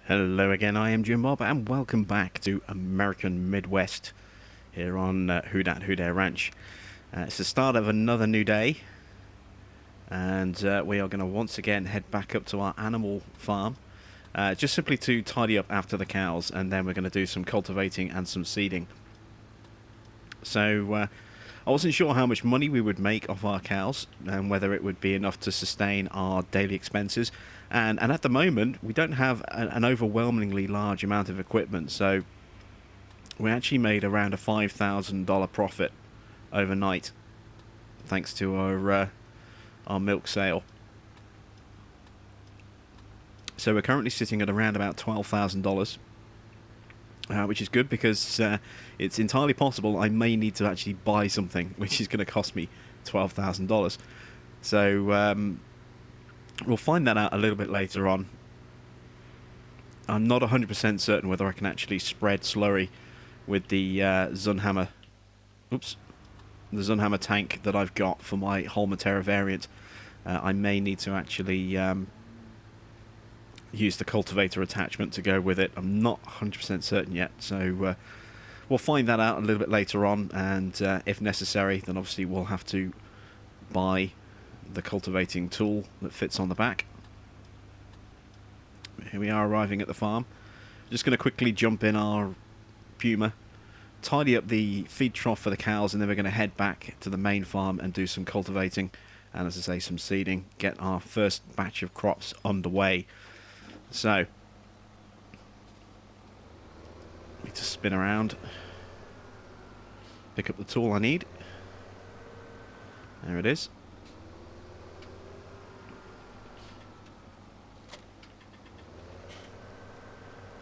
Hello again, I am Jim Bob, and welcome back to American Midwest here on Who Dat Ranch. It's the start of another new day, and we are going to once again head back up to our animal farm, just simply to tidy up after the cows, and then we're going to do some cultivating and some seeding. So I wasn't sure how much money we would make off our cows and whether it would be enough to sustain our daily expenses. And at the moment, we don't have an overwhelmingly large amount of equipment, so we actually made around a $5,000 profit overnight thanks to our milk sale. So we're currently sitting at around about $12,000. Which is good because it's entirely possible I may need to actually buy something which is going to cost me $12,000. So we'll find that out a little bit later on. I'm not 100% certain whether I can actually spread slurry with the Zunhammer. Oops, the Zunhammer tank that I've got for my Holmatera variant. I may need to actually use the cultivator attachment to go with it. I'm not 100% certain yet, so we'll find that out a little bit later on, and if necessary, then obviously we'll have to buy the cultivating tool that fits on the back. Here we are arriving at the farm. Just going to quickly jump in our Puma, tidy up the feed trough for the cows, and then we're going to head back to the main farm and do some cultivating and, as I say, some seeding, get our first batch of crops underway. So, need to spin around, pick up the tool I need. There it is.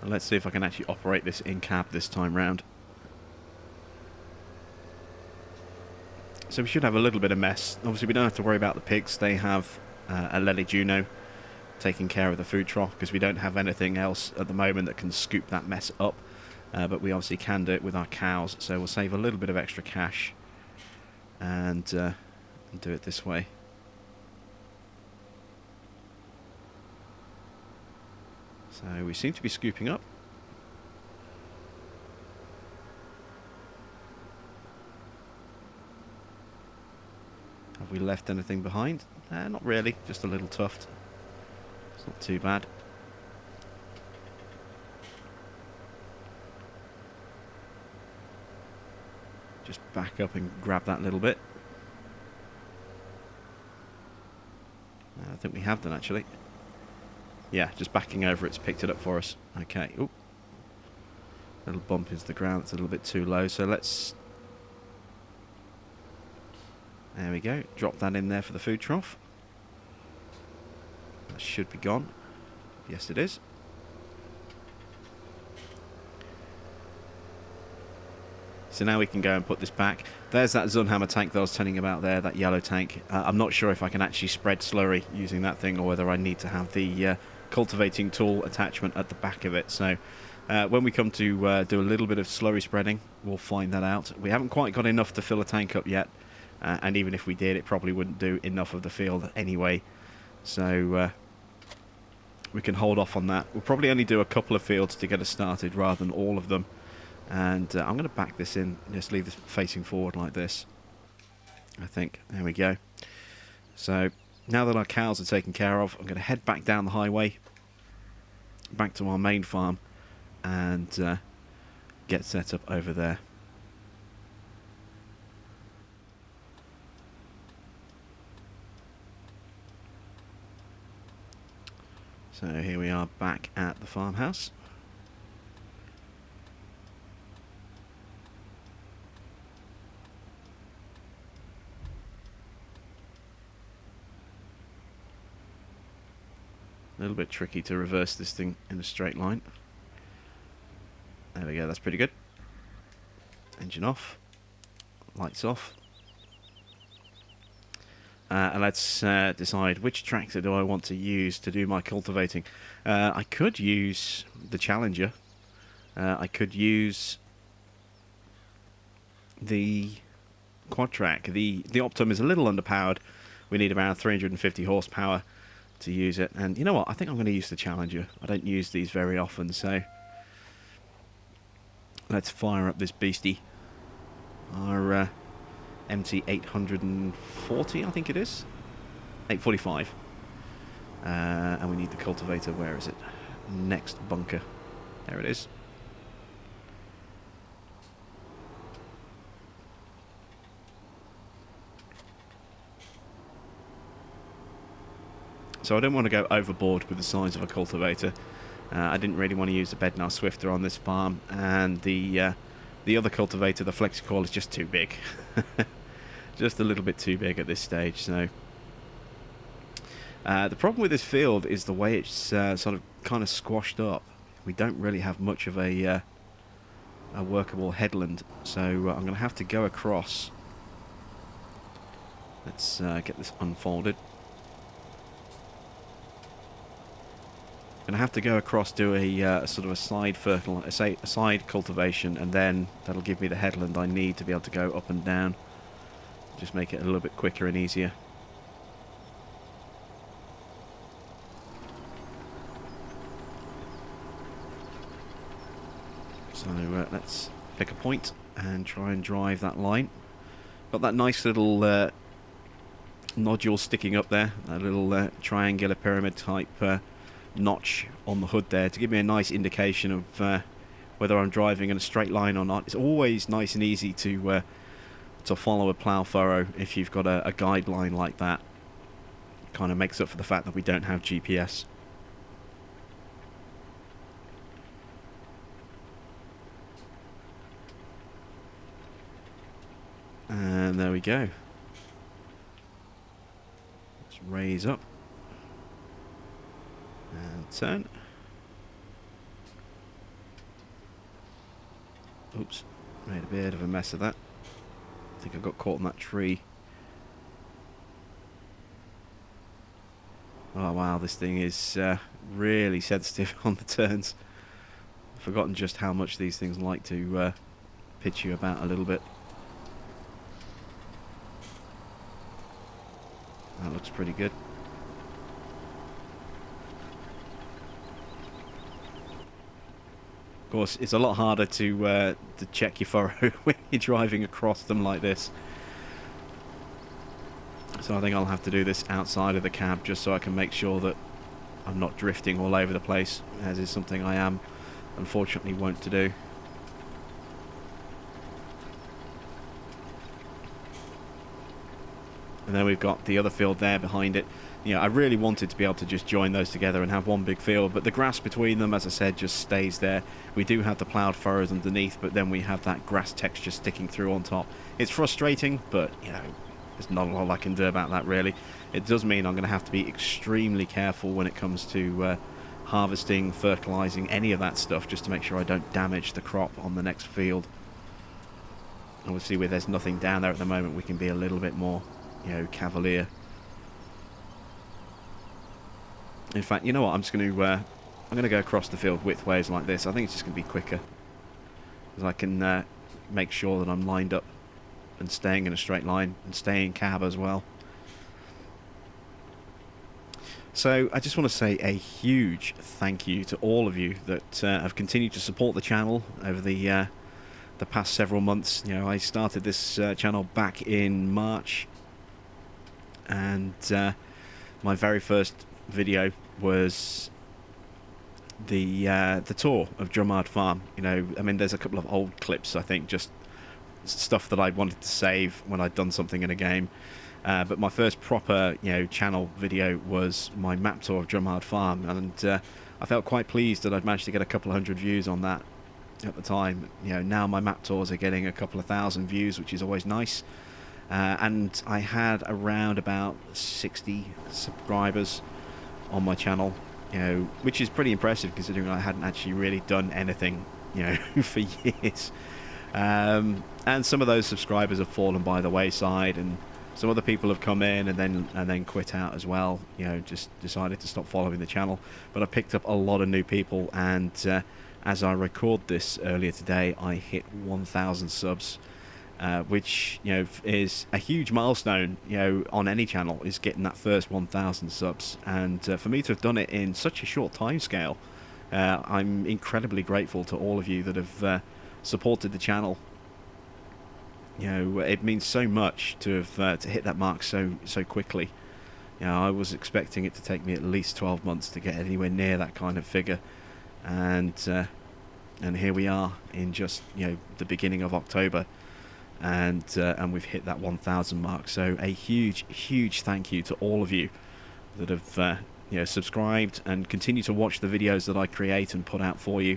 And let's see if I can actually operate this in cab this time round. So we should have a little bit of mess. Obviously we don't have to worry about the pigs. They have a Lely Juno taking care of the food trough because we don't have anything else at the moment that can scoop that mess up. But we obviously can do it with our cows, so we'll save a little bit of extra cash and do it this way. So we seem to be scooping up. Have we left anything behind? Not really, just a little tuft. It's not too bad. Just back up and grab that little bit. I think we have done, actually. Yeah, just backing over, it's picked it up for us. Okay. Oop. Little bump into the ground, it's a little bit too low, so let's... There we go. Drop that in there for the food trough. That should be gone. Yes, it is. So now we can go and put this back. There's that Zunhammer tank that I was telling you about there, that yellow tank. I'm not sure if I can actually spread slurry using that thing or whether I need to have the cultivating tool attachment at the back of it. So when we come to do a little bit of slurry spreading, we'll find that out. We haven't quite got enough to fill a tank up yet. And even if we did, it probably wouldn't do enough of the field anyway. So we can hold off on that. We'll probably only do a couple of fields to get us started rather than all of them. And I'm going to back this in, just leave this facing forward like this, I think. There we go. So now that our cows are taken care of, I'm going to head back down the highway, back to our main farm, and get set up over there. So here we are back at the farmhouse. A little bit tricky to reverse this thing in a straight line. There we go, that's pretty good. Engine off. Lights off. And let's decide which tractor do I want to use to do my cultivating. I could use the Challenger. I could use the Quadtrac. The Optum is a little underpowered. We need around 350 horsepower to use it. And you know what? I think I'm going to use the Challenger. I don't use these very often, so let's fire up this beastie. Our MT 840, I think it is. 845. And we need the cultivator. Where is it? Next bunker. There it is. So I don't want to go overboard with the size of a cultivator. I didn't really want to use the Bednar Swifter on this farm, and the other cultivator, the Flexicoil, is just too big. Just a little bit too big at this stage. So the problem with this field is the way it's sort of kind of squashed up. We don't really have much of a workable headland, so I'm going to have to go across. Let's get this unfolded. Going to have to go across, do a sort of a side cultivation, and then that'll give me the headland I need to be able to go up and down. Just make it a little bit quicker and easier. So let's pick a point and try and drive that line. Got that nice little nodule sticking up there, that little triangular pyramid type notch on the hood there to give me a nice indication of whether I'm driving in a straight line or not. It's always nice and easy to follow a plough furrow if you've got a guideline like that. Kind of makes up for the fact that we don't have GPS. And there we go. Let's raise up and turn. Oops, made a bit of a mess of that. I think I got caught in that tree. Oh wow, this thing is really sensitive on the turns. I've forgotten just how much these things like to pitch you about a little bit. That looks pretty good. Of course, it's a lot harder to check your furrow when you're driving across them like this. So I think I'll have to do this outside of the cab just so I can make sure that I'm not drifting all over the place, as is something I am unfortunately wont to do. And then we've got the other field there behind it. You know, I really wanted to be able to just join those together and have one big field, but the grass between them, as I said, just stays there. We do have the ploughed furrows underneath, but then we have that grass texture sticking through on top. It's frustrating, but, you know, there's not a lot I can do about that, really. It does mean I'm going to have to be extremely careful when it comes to harvesting, fertilising, any of that stuff, just to make sure I don't damage the crop on the next field. Obviously, where there's nothing down there at the moment, we can be a little bit more, you know, cavalier. In fact, you know what? I'm going to go across the field widthways like this. I think it's just going to be quicker, because I can make sure that I'm lined up and staying in a straight line and staying cab as well. So I just want to say a huge thank you to all of you that have continued to support the channel over the past several months. You know, I started this channel back in March, and my very first video was the tour of Drummard Farm. You know, I mean, there's a couple of old clips, I think, just stuff that I wanted to save when I'd done something in a game. But my first proper, you know, channel video was my map tour of Drummard Farm, and I felt quite pleased that I'd managed to get a couple of hundred views on that at the time. You know, now my map tours are getting a couple of thousand views, which is always nice. And I had around about 60 subscribers on my channel, you know, which is pretty impressive considering I hadn't actually really done anything, you know, for years. And some of those subscribers have fallen by the wayside, and some other people have come in and then quit out as well, you know, just decided to stop following the channel. But I picked up a lot of new people, and as I record this earlier today, I hit 1,000 subs. which, you know, is a huge milestone, you know, on any channel, is getting that first 1,000 subs. And for me to have done it in such a short time scale, I'm incredibly grateful to all of you that have supported the channel. You know, it means so much to have to hit that mark so quickly. You know, I was expecting it to take me at least 12 months to get anywhere near that kind of figure, and here we are in just, you know, the beginning of October, and we've hit that 1,000 mark. So a huge thank you to all of you that have you know, subscribed and continue to watch the videos that I create and put out for you.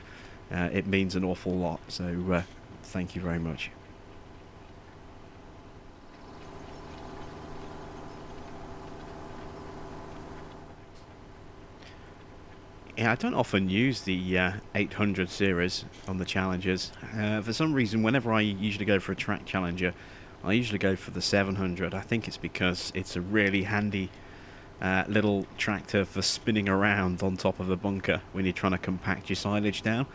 It means an awful lot. So thank you very much. Yeah, I don't often use the 800 series on the challenges. For some reason, whenever I usually go for a track challenger, I usually go for the 700. I think it's because it's a really handy little tractor for spinning around on top of a bunker when you're trying to compact your silage down.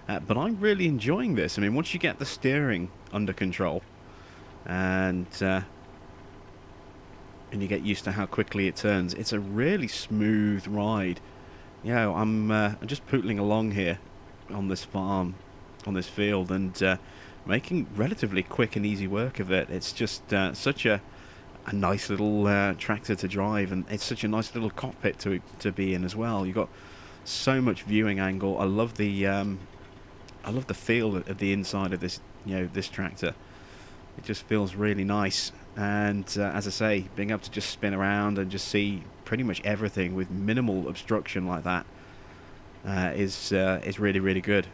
But I'm really enjoying this. I mean, once you get the steering under control and you get used to how quickly it turns, it's a really smooth ride. You know, I'm just pootling along here on this farm, on this field, and making relatively quick and easy work of it. It's just such a nice little tractor to drive, and it's such a nice little cockpit to be in as well. You've got so much viewing angle. I love the feel of the inside of this, you know, this tractor. It just feels really nice, and as I say, being able to just spin around and just see pretty much everything with minimal obstruction like that is really good.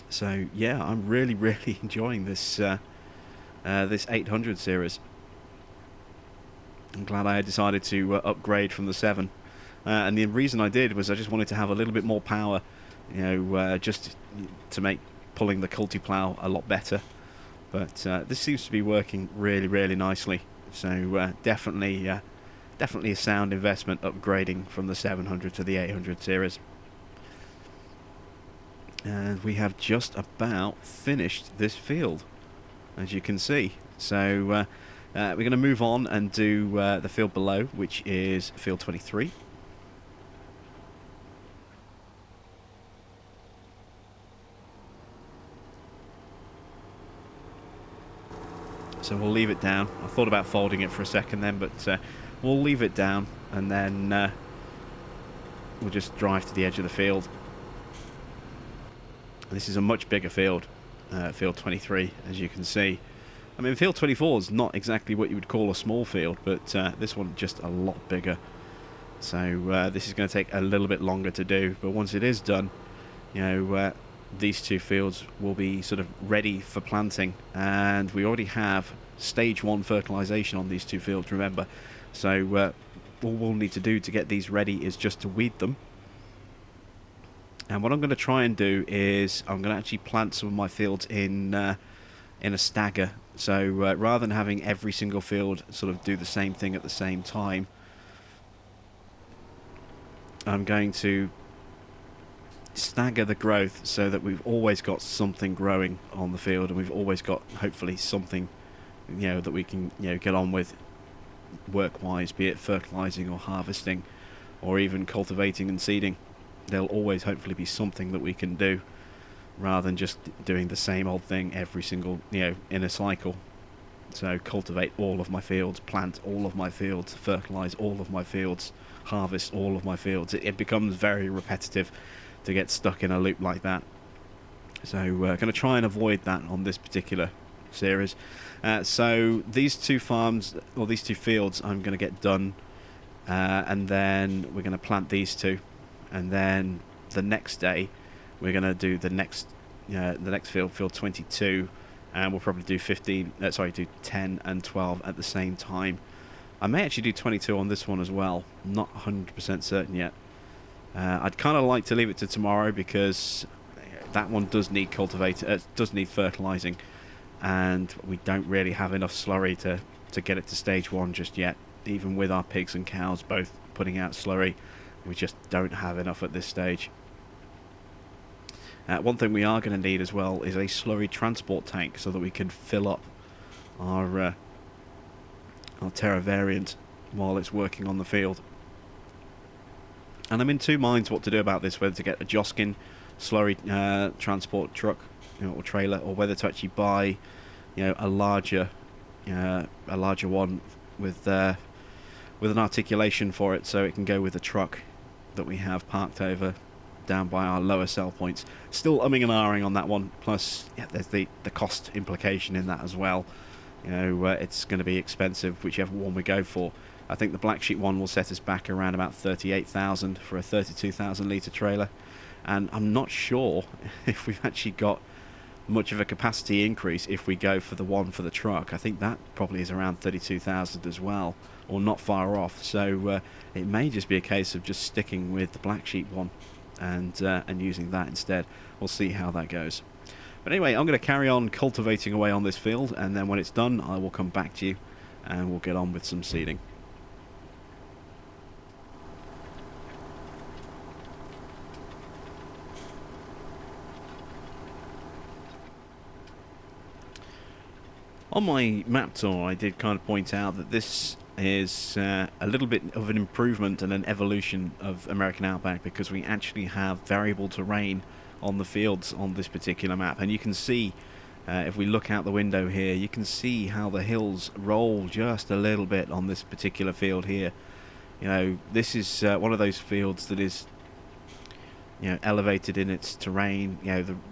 So yeah, I'm really enjoying this this 800 series. I'm glad I decided to upgrade from the 7, and the reason I did was I just wanted to have a little bit more power, you know, just to make pulling the culti plough a lot better. But this seems to be working really nicely. So definitely a sound investment upgrading from the 700 to the 800 series. And we have just about finished this field, as you can see. So we're going to move on and do the field below, which is field 23. So we'll leave it down. I thought about folding it for a second then, but we'll leave it down, and then we'll just drive to the edge of the field. This is a much bigger field, field 23, as you can see. I mean, field 24 is not exactly what you would call a small field, but this one just a lot bigger. So this is going to take a little bit longer to do, but once it is done, you know, these two fields will be sort of ready for planting, and we already have stage 1 fertilization on these two fields, remember. So all we'll need to do to get these ready is just to weed them. And what I'm going to try and do is I'm going to actually plant some of my fields in a stagger. So rather than having every single field sort of do the same thing at the same time, I'm going to stagger the growth so that we've always got something growing on the field, and we've always got hopefully something, you know, that we can, you know, get on with work-wise, be it fertilizing or harvesting or even cultivating and seeding. There'll always hopefully be something that we can do rather than just doing the same old thing every single, you know, in a cycle. So cultivate all of my fields, plant all of my fields, fertilize all of my fields, harvest all of my fields. It becomes very repetitive to get stuck in a loop like that. So we're going to try and avoid that on this particular series. So these two farms, or these two fields, I'm going to get done, and then we're going to plant these two, and then the next day we're going to do the next field, field 22, and we'll probably do 10 and 12 at the same time. I may actually do 22 on this one as well. I'm not 100% certain yet. I'd kind of like to leave it to tomorrow because that one does need does need fertilizing, and we don't really have enough slurry to get it to stage 1 just yet. Even with our pigs and cows both putting out slurry, we just don't have enough at this stage. One thing we are going to need as well is a slurry transport tank so that we can fill up our Terra variant while it's working on the field. And I'm in two minds what to do about this, whether to get a Joskin slurry transport truck, or trailer, or whether to actually buy, a larger one with an articulation for it, so it can go with the truck that we have parked over down by our lower sell points. Still umming and ahhing on that one. Plus, there's the cost implication in that as well. It's going to be expensive whichever one we go for. I think the Black Sheep one will set us back around about 38,000 for a 32,000 litre trailer, and I'm not sure if we've actually got much of a capacity increase if we go for the one for the truck. I think that probably is around 32,000 as well, or not far off. So it may just be a case of just sticking with the Black Sheep one and using that instead. We'll see how that goes. But anyway, I'm going to carry on cultivating away on this field, and then when it's done I will come back to you and we'll get on with some seeding. On my map tour I did kind of point out that this is a little bit of an improvement and an evolution of American Outback, because we actually have variable terrain on the fields on this particular map, and you can see if we look out the window here, you can see how the hills roll just a little bit on this particular field here. This is one of those fields that is elevated in its terrain.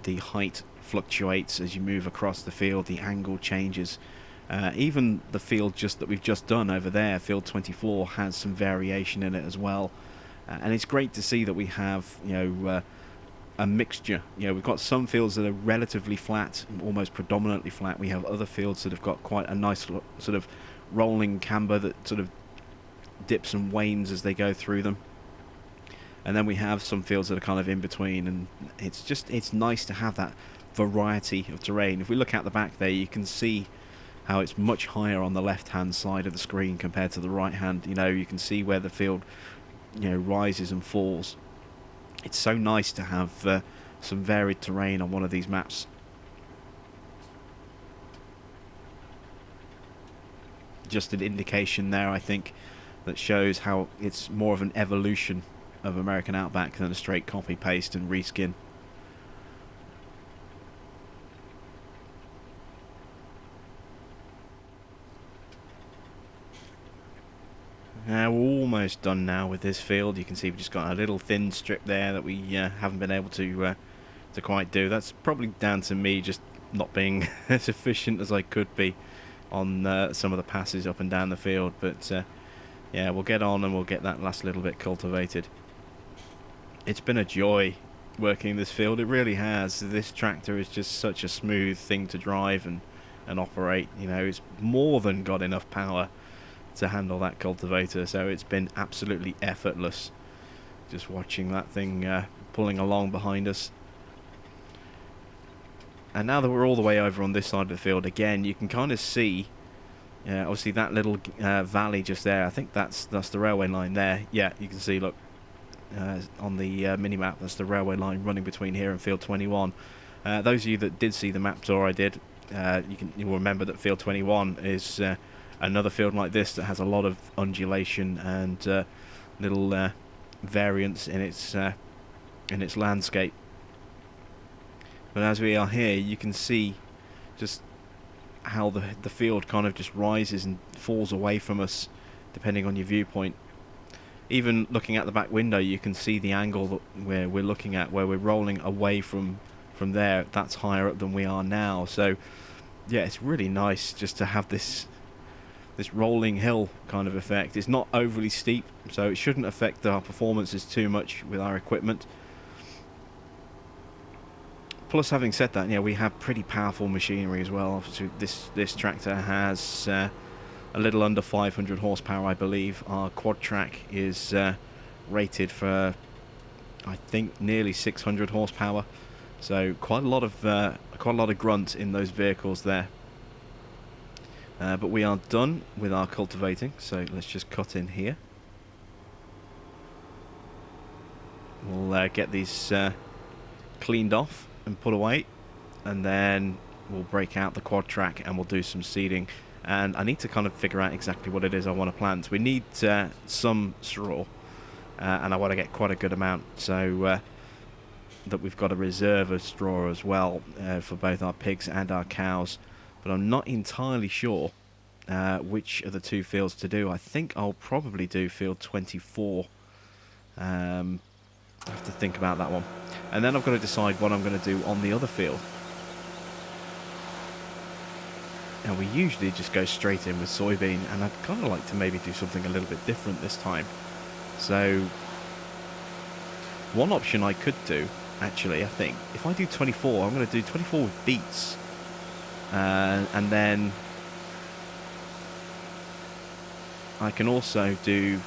The height fluctuates as you move across the field, the angle changes. Even the field that we've just done over there, field 24, has some variation in it as well, and it's great to see that we have a mixture. We've got some fields that are relatively flat, almost predominantly flat. We have other fields that have got quite a nice sort of rolling camber that sort of dips and wanes as they go through them. And then we have some fields that are kind of in between, and it's nice to have that variety of terrain. If we look out the back there, you can see how it's much higher on the left hand side of the screen compared to the right hand. You can see where the field rises and falls. It's so nice to have some varied terrain on one of these maps. Just an indication there, I think, that shows how it's more of an evolution of American Outback than a straight copy paste and reskin. We're almost done now with this field. You can see we've just got a little thin strip there that we haven't been able to quite do. That's probably down to me just not being as efficient as I could be on some of the passes up and down the field. But yeah, we'll get on and we'll get that last little bit cultivated. It's been a joy working this field. It really has. This tractor is just such a smooth thing to drive and operate. It's more than got enough power to handle that cultivator, so it's been absolutely effortless just watching that thing pulling along behind us. And now that we're all the way over on this side of the field again, you can kind of see obviously that little valley just there. I think that's the railway line there. Yeah, you can see, look, on the mini-map, that's the railway line running between here and field 21. Those of you that did see the map tour I did, you'll remember that field 21 is another field like this that has a lot of undulation and little variance in its landscape. But as we are here, you can see just how the field kind of just rises and falls away from us depending on your viewpoint. Even looking at the back window, you can see the angle that we're looking at, where we're rolling away from there. That's higher up than we are now. So yeah, it's really nice just to have this rolling hill kind of effect. It's not overly steep, so it shouldn't affect our performances too much with our equipment. Plus, having said that, we have pretty powerful machinery as well. Obviously, this tractor has a little under 500 horsepower, I believe. Our quad track is rated for, I think, nearly 600 horsepower. So quite a lot of grunt in those vehicles there. But we are done with our cultivating, so let's just cut in here. We'll get these cleaned off and put away, and then we'll break out the quad track and we'll do some seeding. And I need to kind of figure out exactly what it is I want to plant. We need some straw, and I want to get quite a good amount, so that we've got a reserve of straw as well for both our pigs and our cows. But I'm not entirely sure which of the two fields to do. I think I'll probably do field 24. I have to think about that one. And then I've got to decide what I'm going to do on the other field. Now, we usually just go straight in with soybean, and I'd kind of like to maybe do something a little bit different this time. So, one option I could do, actually, I think, if I do 24, I'm going to do 24 with beets. And then I can also do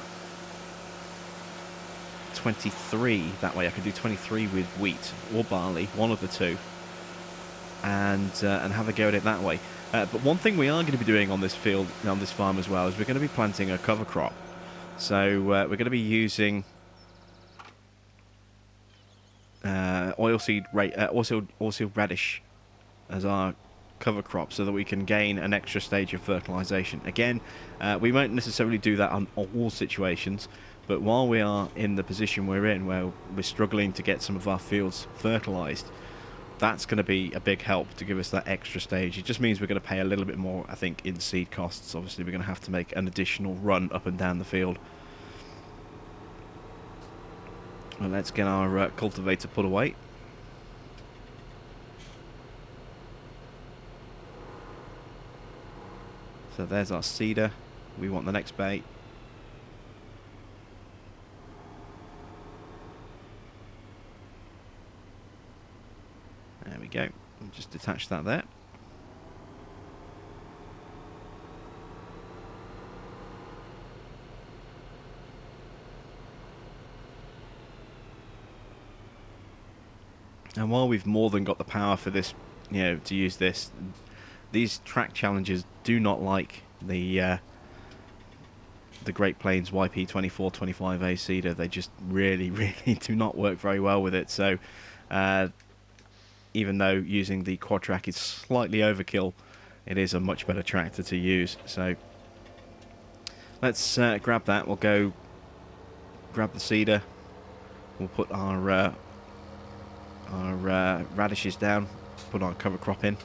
23 that way. I could do 23 with wheat or barley, one of the two, and have a go at it that way. But one thing we are going to be doing on this field, on this farm as well, is we're going to be planting a cover crop. So we're going to be using oilseed radish as our cover crop, so that we can gain an extra stage of fertilization. Again, we won't necessarily do that on all situations, but while we are in the position we're in, where we're struggling to get some of our fields fertilized, that's going to be a big help to give us that extra stage. It just means we're going to pay a little bit more, I think, in seed costs. Obviously, we're going to have to make an additional run up and down the field. Well, let's get our cultivator put away. So there's our seeder. We want the next bait. There we go. We'll just detach that there. And while we've more than got the power for this, you know, to use this, these track challenges do not like the Great Plains YP2425A seeder. They just really, really do not work very well with it. So even though using the quad track is slightly overkill, it is a much better tractor to use. So let's grab that. We'll go grab the seeder. We'll put our radishes down, put our cover crop in.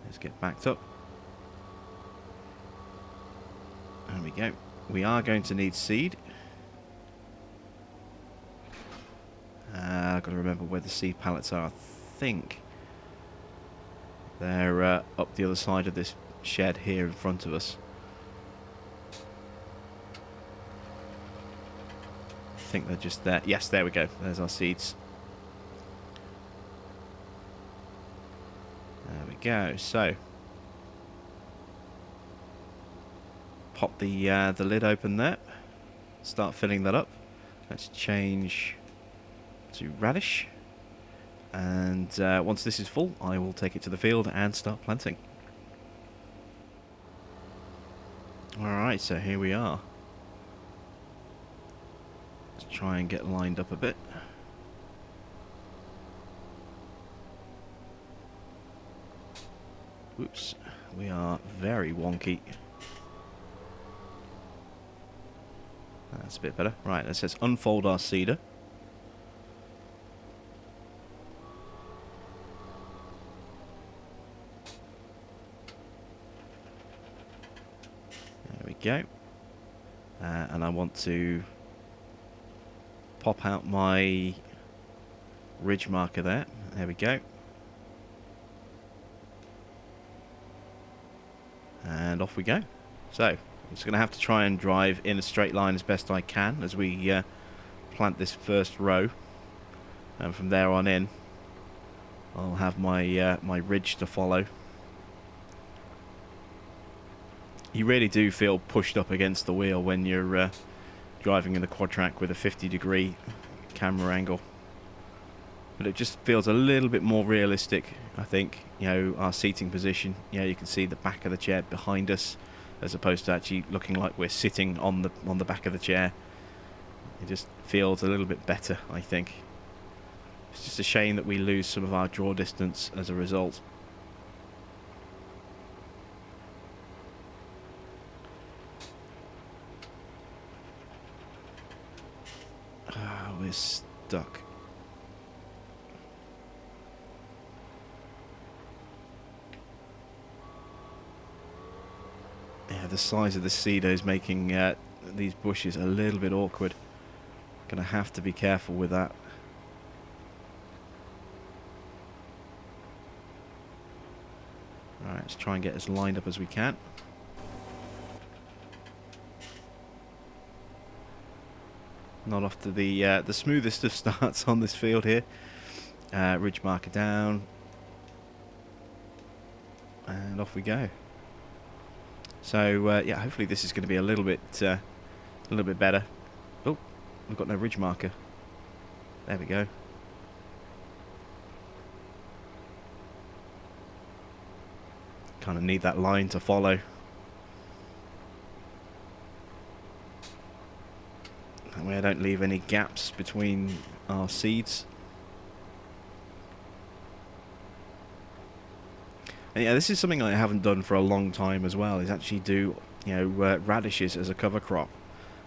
Let's get backed up. There we go. We are going to need seed. I've got to remember where the seed pallets are. I think they're up the other side of this shed here in front of us. I think they're just there. Yes, there we go. There's our seeds. There we go. So pop the lid open there. Start filling that up. Let's change to radish, and once this is full, I will take it to the field and start planting. Alright, so here we are. Let's try and get lined up a bit. Oops, we are very wonky. That's a bit better. Right, let's just unfold our seeder. Go, and I want to pop out my ridge marker there. There we go, and off we go. So I'm just going to have to try and drive in a straight line as best I can as we plant this first row, and from there on in I'll have my my ridge to follow. You really do feel pushed up against the wheel when you're driving in the quad track with a 50-degree camera angle, but it just feels a little bit more realistic, I think. You know, our seating position, you know, you can see the back of the chair behind us as opposed to actually looking like we're sitting on the back of the chair. It just feels a little bit better, I think. It's just a shame that we lose some of our draw distance as a result. We're stuck. Yeah, the size of the cedar is making these bushes a little bit awkward. Gonna have to be careful with that. Alright, let's try and get as lined up as we can. Not off to the smoothest of starts on this field here. Ridge marker down. And off we go. So, yeah, hopefully this is going to be a little bit better. Oh, we've got no ridge marker. There we go. Kind of need that line to follow. That way I don't leave any gaps between our seeds. And yeah, this is something I haven't done for a long time as well, is actually do, radishes as a cover crop.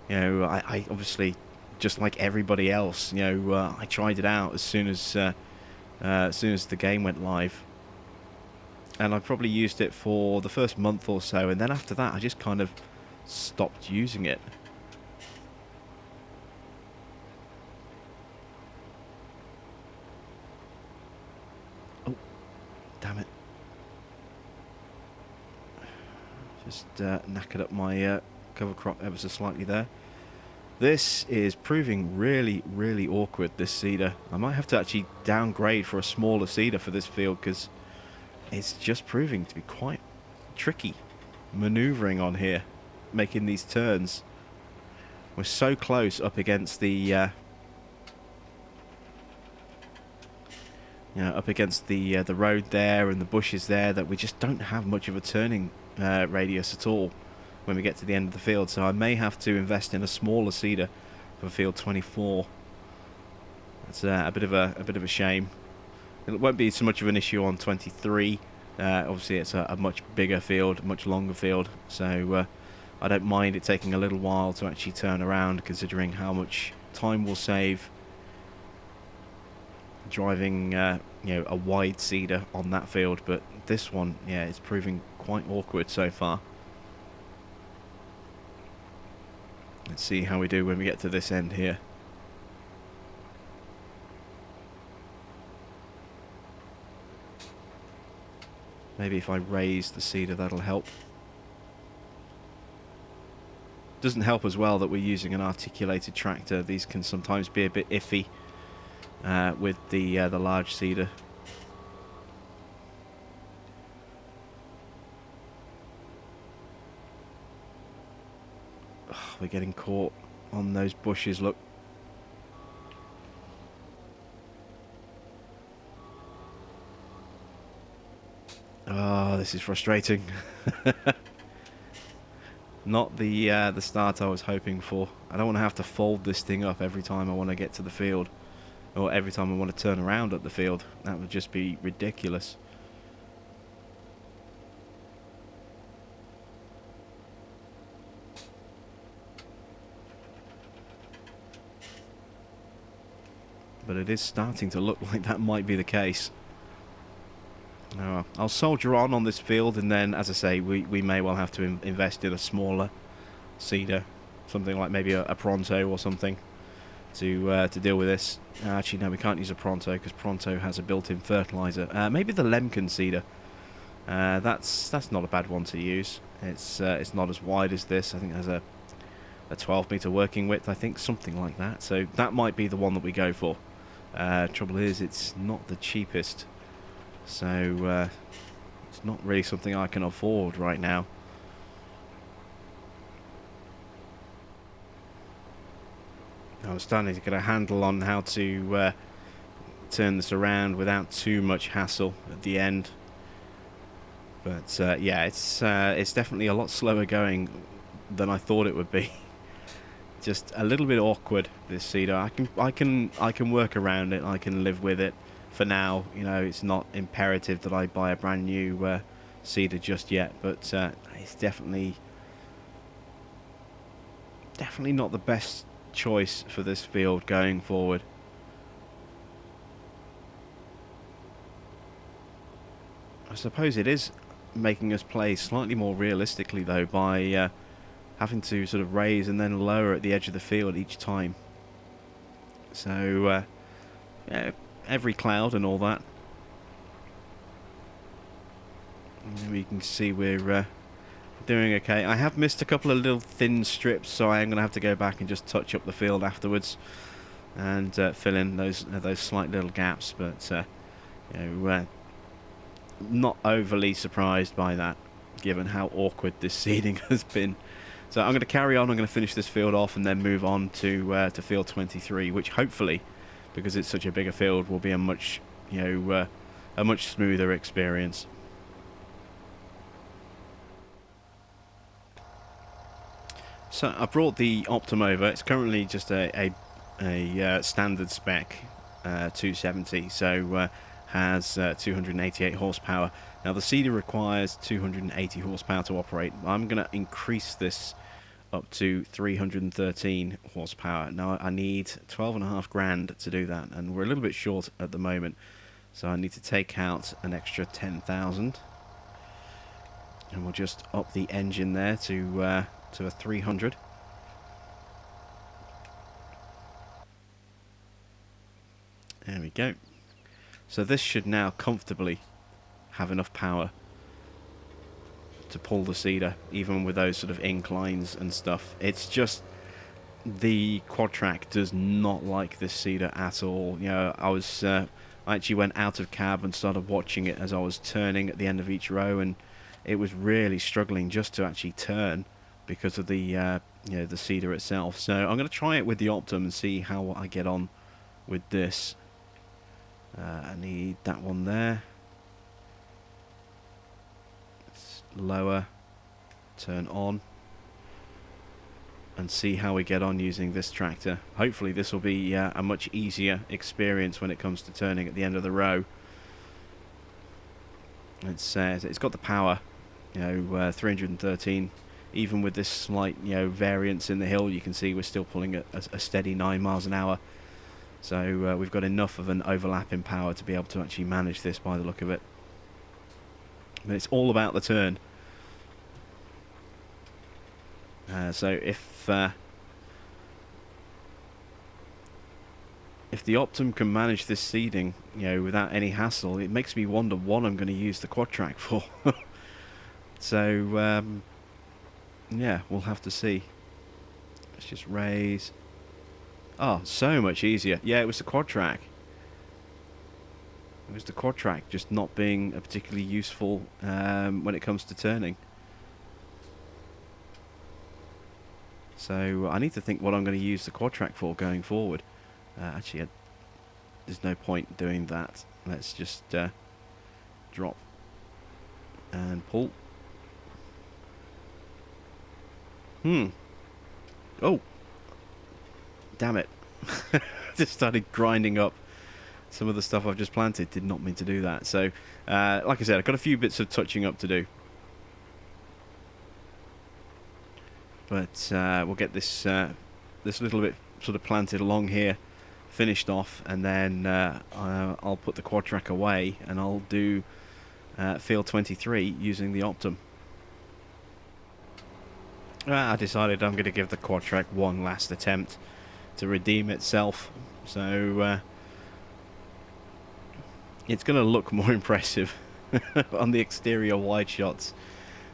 I obviously, just like everybody else, I tried it out as soon as the game went live. And I probably used it for the first month or so, and then after that I just kind of stopped using it. Oh, damn it. Just knackered up my cover crop ever so slightly there. This is proving really, really awkward, this cedar. I might have to actually downgrade for a smaller cedar for this field, because it's just proving to be quite tricky manoeuvring on here, making these turns. We're so close up against the the road there and the bushes there that we just don't have much of a turning radius at all when we get to the end of the field. So I may have to invest in a smaller cedar for field 24. That's a bit of a shame. It won't be so much of an issue on 23. Obviously it's a much bigger field, much longer field, so I don't mind it taking a little while to actually turn around, considering how much time we'll save driving a wide cedar on that field. But this one, yeah, it's proving quite awkward so far. Let's see how we do when we get to this end here. Maybe if I raise the cedar, that'll help. Doesn't help as well that we're using an articulated tractor. These can sometimes be a bit iffy with the large cedar. Oh, we're getting caught on those bushes, look. Oh, this is frustrating. Not the start I was hoping for. I don't want to have to fold this thing up every time I want to get to the field, or every time I want to turn around at the field. That would just be ridiculous. But it is starting to look like that might be the case. I'll soldier on this field, and then, as I say, we may well have to invest in a smaller cedar, something like maybe a Pronto or something, to deal with this. Actually, no, we can't use a Pronto because Pronto has a built-in fertilizer. Maybe the Lemken cedar. That's not a bad one to use. It's not as wide as this. I think it has a 12-meter working width. I think something like that. So that might be the one that we go for. Trouble is, it's not the cheapest. So it's not really something I can afford right now. I was starting to get a handle on how to turn this around without too much hassle at the end. But yeah, it's definitely a lot slower going than I thought it would be. just a little bit awkward, this seeder. I can work around it. I can live with it for now. You know, it's not imperative that I buy a brand new seeder just yet, but it's definitely not the best choice for this field going forward. I suppose it is making us play slightly more realistically, though, by having to sort of raise and then lower at the edge of the field each time. So, yeah, every cloud and all that. And we can see we're doing okay. I have missed a couple of little thin strips, so I am going to have to go back and just touch up the field afterwards and fill in those slight little gaps. But you know, not overly surprised by that, given how awkward this seeding has been. So I'm going to carry on. I'm going to finish this field off and then move on to field 23, which hopefully, because it's such a bigger field, will be a much a much smoother experience. So I brought the Optum over. It's currently just a standard spec 270, so has 288 horsepower. Now the seeder requires 280 horsepower to operate. I'm going to increase this up to 313 horsepower. Now I need 12.5 grand to do that, and we're a little bit short at the moment, so I need to take out an extra 10,000, and we'll just up the engine there to a 300. There we go. So this should now comfortably have enough power to pull the seeder, even with those sort of inclines and stuff. It's just the quad track does not like this seeder at all. You know, I actually went out of cab and started watching it as I was turning at the end of each row, and it was really struggling just to actually turn because of the the seeder itself. So I'm going to try it with the Optum and see how I get on with this. I need that one there. Let's lower, turn on, and see how we get on using this tractor. Hopefully this will be a much easier experience when it comes to turning at the end of the row. It's got the power, 313. Even with this slight variance in the hill, you can see we're still pulling a steady 9 miles an hour. So we've got enough of an overlap in power to be able to actually manage this by the look of it. But it's all about the turn. So if the Optum can manage this seeding, without any hassle, it makes me wonder what I'm going to use the quad track for. So yeah, we'll have to see. Let's just raise. Oh, so much easier. Yeah, it was the quad track. It was the quad track just not being a particularly useful when it comes to turning. So I need to think what I'm going to use the quad track for going forward. Actually, there's no point doing that. Let's just drop and pull. Oh, damn it. Just started grinding up some of the stuff I've just planted. Did not mean to do that. So like I said, I've got a few bits of touching up to do, but we'll get this this little bit sort of planted along here finished off, and then I'll put the quad track away and I'll do field 23 using the Optum. I decided I'm going to give the quad track one last attempt to redeem itself, so it's going to look more impressive on the exterior wide shots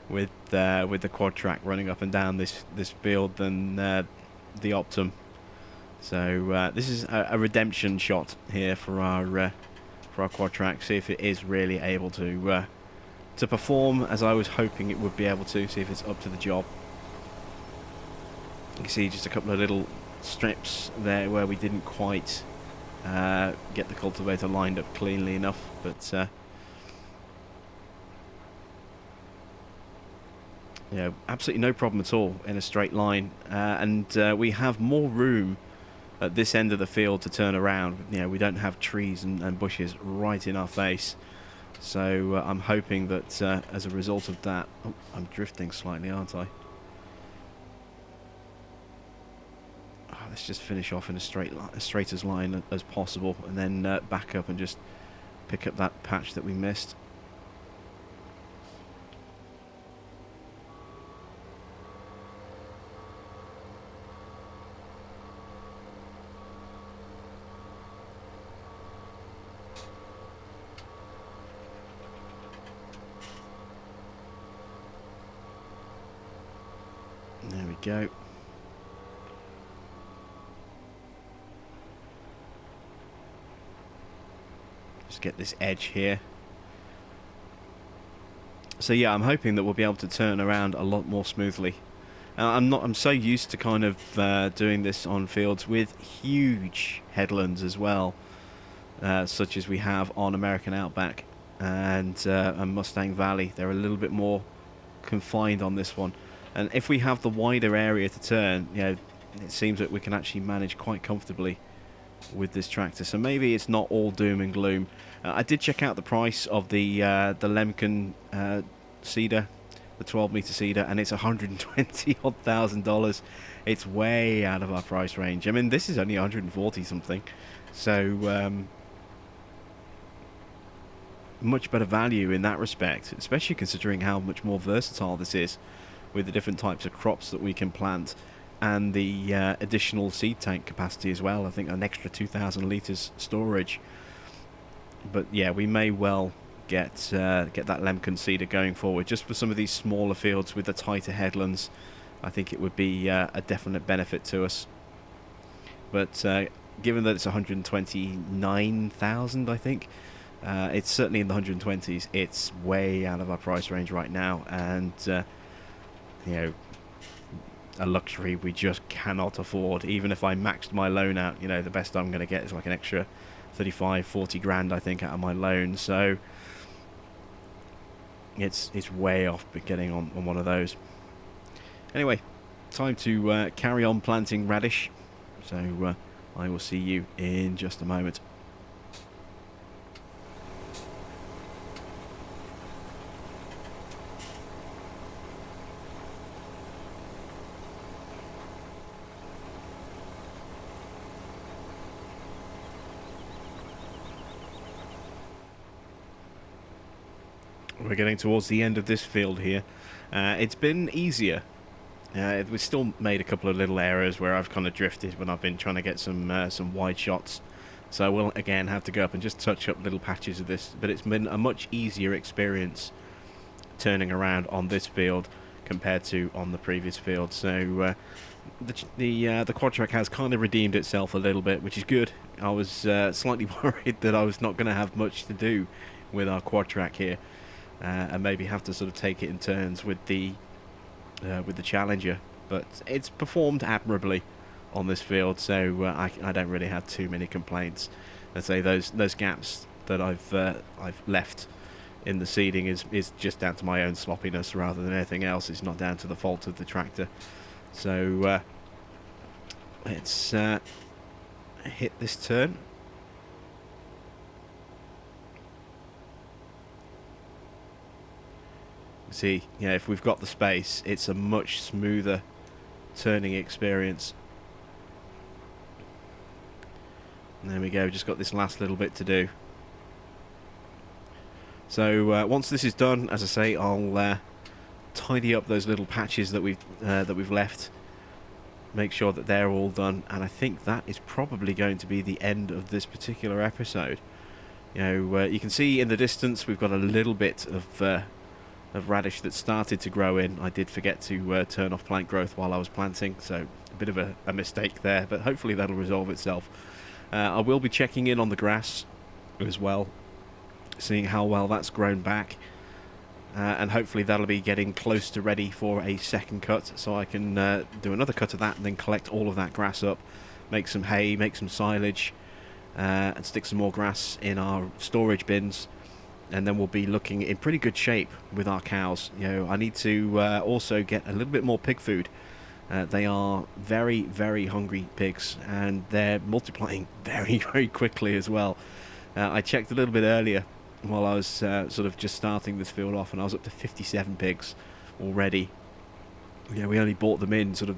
with the quad track running up and down this field than the Optum. So this is a redemption shot here for our quad track. See if it is really able to perform as I was hoping it would be able to. See if it's up to the job. You can see just a couple of little strips there where we didn't quite get the cultivator lined up cleanly enough, but You know, absolutely no problem at all in a straight line, and we have more room at this end of the field to turn around. You know, we don't have trees and bushes right in our face, so I'm hoping that as a result of that, oh, I'm drifting slightly, aren't I? Oh, let's just finish off in a straight as line as possible, and then back up and just pick up that patch that we missed. There we go. Just get this edge here. So yeah, I'm hoping that we'll be able to turn around a lot more smoothly. I'm so used to kind of doing this on fields with huge headlands as well, such as we have on American Outback and Mustang Valley. They're a little bit more confined on this one, and if we have the wider area to turn, you know, it seems that we can actually manage quite comfortably with this tractor. So maybe it's not all doom and gloom. I did check out the price of the Lemken seeder, the 12-meter seeder, and it's $120 odd thousand. It's way out of our price range. I mean, this is only 140 something, so much better value in that respect, especially considering how much more versatile this is with the different types of crops that we can plant and the additional seed tank capacity as well. I think an extra 2,000 litres storage. But yeah, we may well get that Lemken seeder going forward just for some of these smaller fields with the tighter headlands. I think it would be a definite benefit to us. But given that it's 129,000, I think it's certainly in the 120s. It's way out of our price range right now, and you know, a luxury we just cannot afford. Even if I maxed my loan out, you know, the best I'm going to get is like an extra 35-40 grand, I think, out of my loan. So it's way off getting on one of those. Anyway, time to carry on planting radish. So I will see you in just a moment. We're getting towards the end of this field here. It's been easier. We've still made a couple of little errors where I've kind of drifted when I've been trying to get some wide shots. So I will again have to go up and just touch up little patches of this. But it's been a much easier experience turning around on this field compared to on the previous field. So the quad track has kind of redeemed itself a little bit, which is good. I was slightly worried that I was not going to have much to do with our quad track here. And maybe have to sort of take it in turns with the Challenger, but it's performed admirably on this field, so I don't really have too many complaints. I'd say those gaps that I've left in the seeding is just down to my own sloppiness rather than anything else. It's not down to the fault of the tractor. So let's hit this turn. See, you know, if we've got the space, it's a much smoother turning experience. And there we go, just got this last little bit to do. So once this is done, as I say, I'll tidy up those little patches that we've left, make sure that they're all done, and I think that is probably going to be the end of this particular episode. You know, you can see in the distance we've got a little bit of radish that started to grow in. I did forget to turn off plant growth while I was planting, so a bit of a mistake there, but hopefully that'll resolve itself. I will be checking in on the grass as well, seeing how well that's grown back, and hopefully that'll be getting close to ready for a second cut, so I can do another cut of that and then collect all of that grass up, make some hay, make some silage, and stick some more grass in our storage bins. and then we'll be looking in pretty good shape with our cows. You know, I need to also get a little bit more pig food. They are very, very hungry pigs, and they're multiplying very, very quickly as well. I checked a little bit earlier while I was sort of just starting this field off, and I was up to 57 pigs already. You know, we only bought them in sort of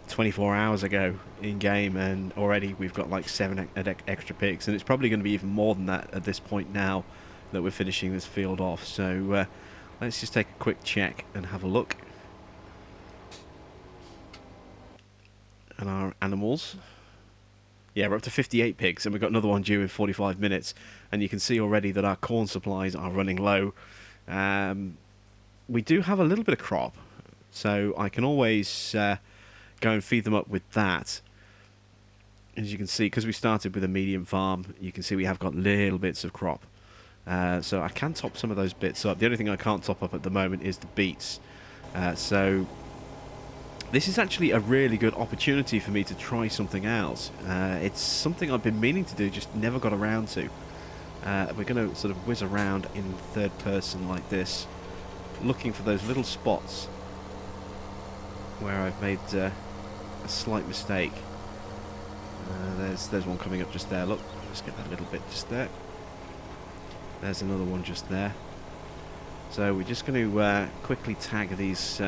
24 hours ago in game, and already we've got like 7 extra pigs, and it's probably going to be even more than that at this point now that we're finishing this field off. So let's just take a quick check and have a look at our animals. Yeah, we're up to 58 pigs, and we've got another one due in 45 minutes, and you can see already that our corn supplies are running low. We do have a little bit of crop, so I can always go and feed them up with that. As you can see, because we started with a medium farm, you can see we have got little bits of crop. So I can top some of those bits up. The only thing I can't top up at the moment is the beets. So this is actually a really good opportunity for me to try something else. It's something I've been meaning to do, just never got around to. We're going to sort of whiz around in third person like this, looking for those little spots where I've made a slight mistake. There's one coming up just there. Look, let's get that little bit just there. There's another one just there. So we're just going to quickly tag these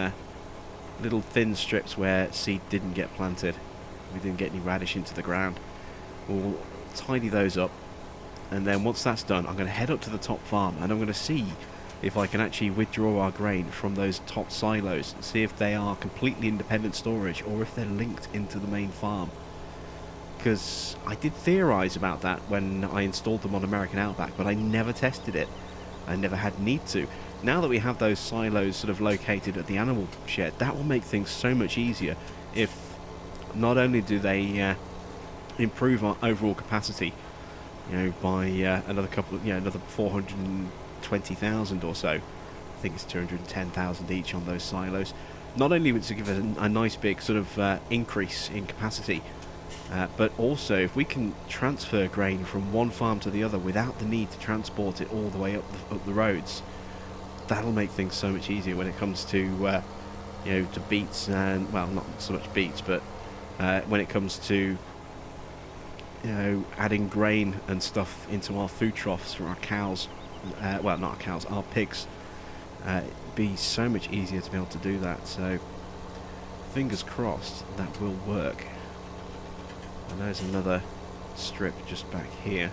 little thin strips where seed didn't get planted. We didn't get any radish into the ground. We'll tidy those up, and then once that's done, I'm going to head up to the top farm, and I'm going to see if I can actually withdraw our grain from those top silos and see if they are completely independent storage or if they're linked into the main farm. Because I did theorise about that when I installed them on American Outback, but I never tested it. I never had need to. Now that we have those silos sort of located at the animal shed, that will make things so much easier. If not only do they improve our overall capacity, you know, by another couple of, another 420,000 or so. I think it's 210,000 each on those silos. Not only would it give us a nice big sort of increase in capacity, but also if we can transfer grain from one farm to the other without the need to transport it all the way up the roads, that'll make things so much easier when it comes to to beets, and well, not so much beets, but when it comes to adding grain and stuff into our food troughs for our cows. Well, not our cows, our pigs. It'd be so much easier to be able to do that. So fingers crossed that will work. And there's another strip just back here.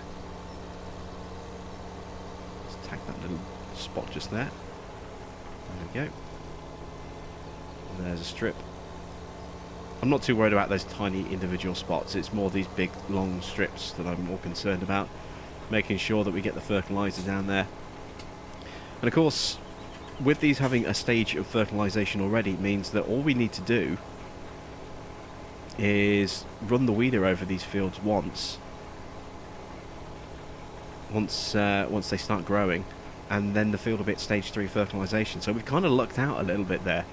Let's tag that little spot just there. There we go. And there's a strip. I'm not too worried about those tiny individual spots. It's more these big long strips that I'm more concerned about, making sure that we get the fertilizer down there. And of course, with these having a stage of fertilization already, means that all we need to do is run the weeder over these fields once they start growing, and then the field will be at stage 3 fertilization. So we've kind of lucked out a little bit there.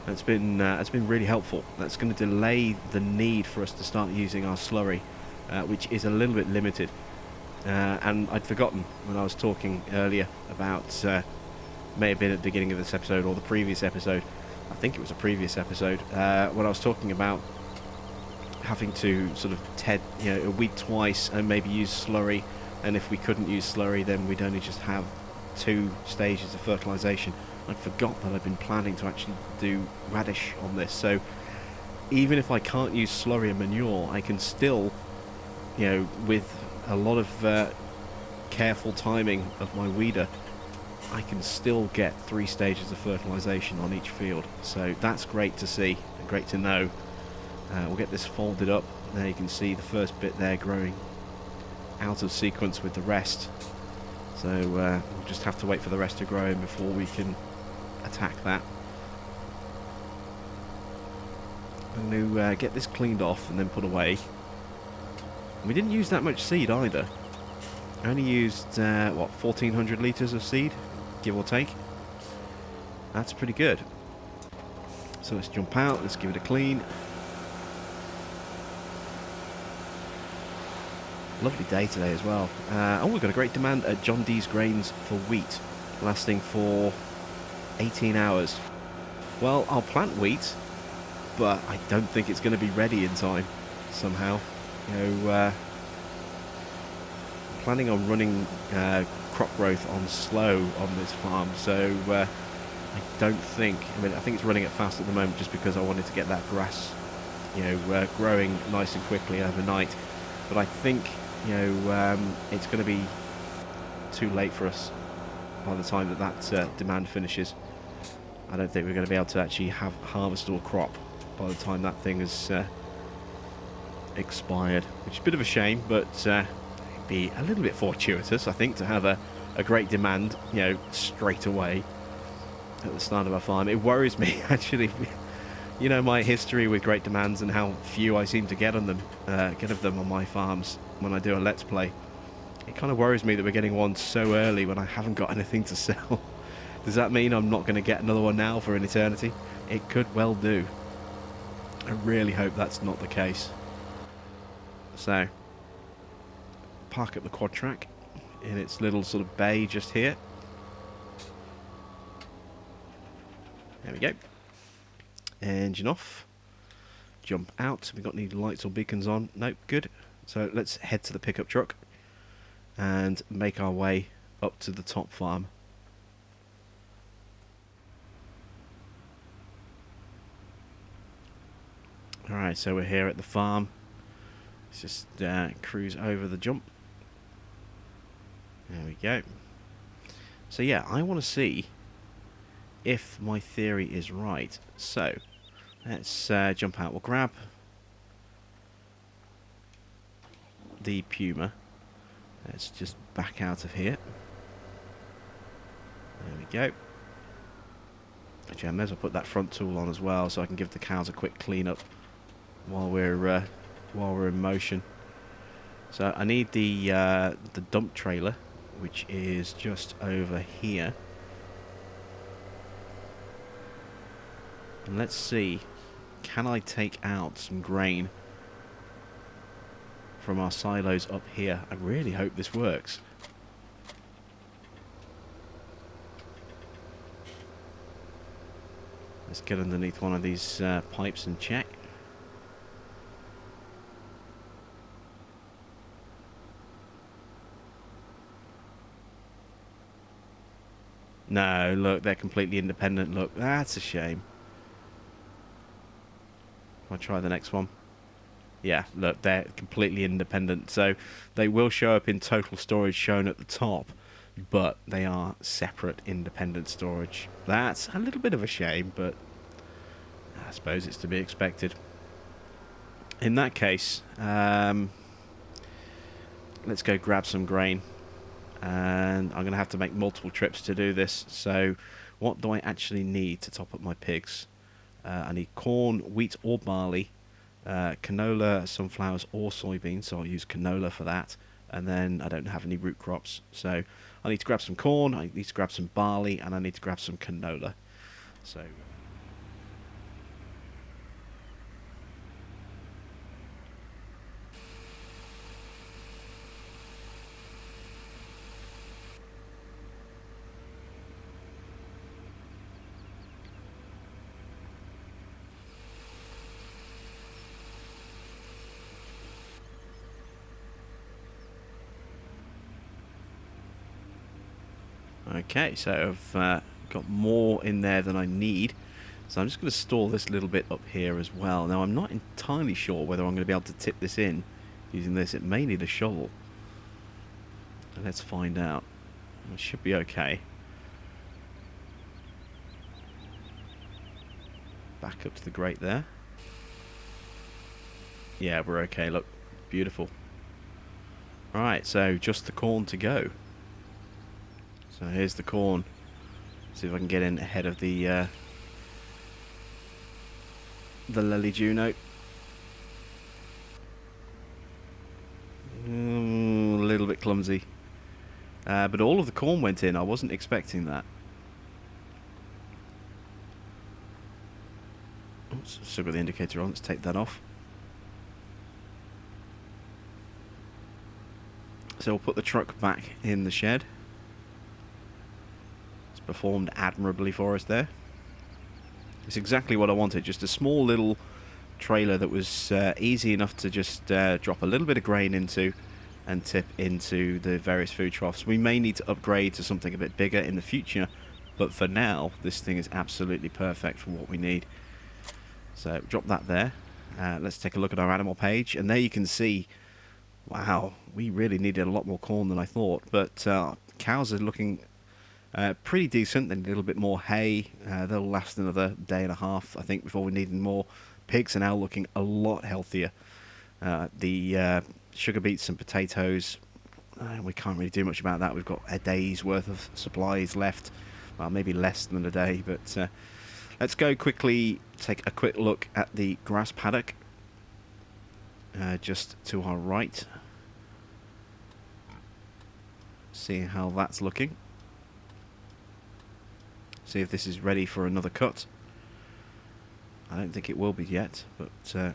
That's been really helpful. That's going to delay the need for us to start using our slurry, which is a little bit limited. And I'd forgotten when I was talking earlier about, may have been at the beginning of this episode or the previous episode. I think it was a previous episode when I was talking about having to sort of weed twice and maybe use slurry. And if we couldn't use slurry, then we'd only just have 2 stages of fertilization. I forgot that I've been planning to actually do radish on this, so even if I can't use slurry and manure, I can still, with a lot of careful timing of my weeder, I can still get 3 stages of fertilization on each field. So that's great to see and great to know. We'll get this folded up. There you can see the first bit there growing out of sequence with the rest. So we'll just have to wait for the rest to grow in before we can attack that. I'm going to get this cleaned off and then put away. We didn't use that much seed either. I only used 1,400 litres of seed, give or take. That's pretty good. So let's jump out, let's give it a clean. Lovely day today as well. Oh, we've got a great demand at John D's Grains for wheat, lasting for 18 hours. Well, I'll plant wheat, but I don't think it's going to be ready in time, somehow. You know, I'm planning on running crop growth on slow on this farm, so I don't think, I think it's running it fast at the moment just because I wanted to get that grass, growing nice and quickly overnight. But I think, it's going to be too late for us by the time that demand finishes. I don't think we're going to be able to actually harvest all crop by the time that thing is expired, which is a bit of a shame, but it'd be a little bit fortuitous, I think, to have a great demand, straight away at the start of our farm. It worries me, actually. My history with great demands and how few I seem to get of them on my farms when I do a Let's Play. It kind of worries me that we're getting one so early when I haven't got anything to sell. Does that mean I'm not going to get another one now for an eternity? It could well do. I really hope that's not the case. So, park up the quad track in its little sort of bay just here. There we go. Engine off. Jump out. We got any lights or beacons on? Nope, good. So let's head to the pickup truck and make our way up to the top farm. Alright, so we're here at the farm. Let's just cruise over the jump. There we go. So yeah, I want to see if my theory is right. So let's jump out. We'll grab the Puma. Let's just back out of here. There we go. Actually, I may as well put that front tool on as well, so I can give the cows a quick clean up while we're in motion. So I need the dump trailer, which is just over here. And let's see, can I take out some grain from our silos up here? I really hope this works. Let's get underneath one of these pipes and check. No, look, they're completely independent. Look, that's a shame. I'll try the next one. Yeah, look, they're completely independent. So they will show up in total storage shown at the top, but they are separate independent storage. That's a little bit of a shame, but I suppose it's to be expected. In that case, let's go grab some grain. And I'm going to have to make multiple trips to do this. So what do I actually need to top up my pigs? I need corn, wheat or barley, canola, sunflowers or soybeans, so I'll use canola for that. And then I don't have any root crops, so I need to grab some corn, I need to grab some barley, and I need to grab some canola. So okay, so I've got more in there than I need. So I'm just going to store this little bit up here as well. Now, I'm not entirely sure whether I'm going to be able to tip this in using this. It may need a shovel. Let's find out. It should be okay. Back up to the grate there. Yeah, we're okay. Look, beautiful. Alright, so just the corn to go. So here's the corn. See if I can get in ahead of the Lily Juno. A little bit clumsy. But all of the corn went in. I wasn't expecting that. Oops, still got the indicator on. Let's take that off. So we'll put the truck back in the shed. It's performed admirably for us there. It's exactly what I wanted, just a small little trailer that was easy enough to just drop a little bit of grain into and tip into the various food troughs. We may need to upgrade to something a bit bigger in the future, but for now this thing is absolutely perfect for what we need. So drop that there. Let's take a look at our animal page, and there you can see, wow, we really needed a lot more corn than I thought, but cows are looking pretty decent. They need a little bit more hay. They'll last another day and a half, I think, before we need more. Pigs are now looking a lot healthier. The sugar beets and potatoes, we can't really do much about that. We've got a day's worth of supplies left. Well, maybe less than a day, but let's go quickly take a quick look at the grass paddock just to our right. See how that's looking. See if this is ready for another cut. I don't think it will be yet, but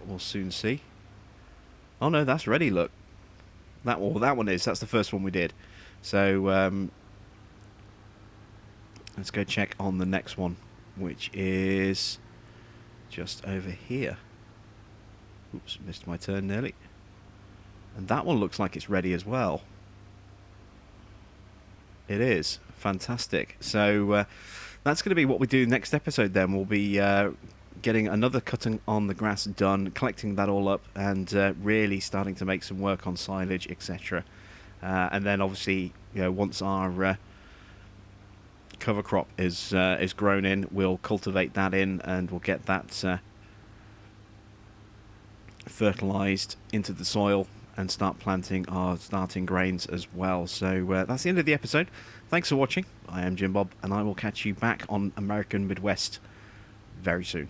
we'll soon see. Oh no, that's ready, look. That one is. That's the first one we did. So let's go check on the next one, which is just over here. Oops, missed my turn nearly. And that one looks like it's ready as well. It is. Fantastic. So that's going to be what we do next episode then. We'll be getting another cutting on the grass done, collecting that all up, and really starting to make some work on silage, etc. And then obviously, you know, once our cover crop is grown in, we'll cultivate that in, and we'll get that fertilized into the soil and start planting our starting grains as well. So that's the end of the episode. Thanks for watching. I am Jim Bob, and I will catch you back on American Midwest very soon.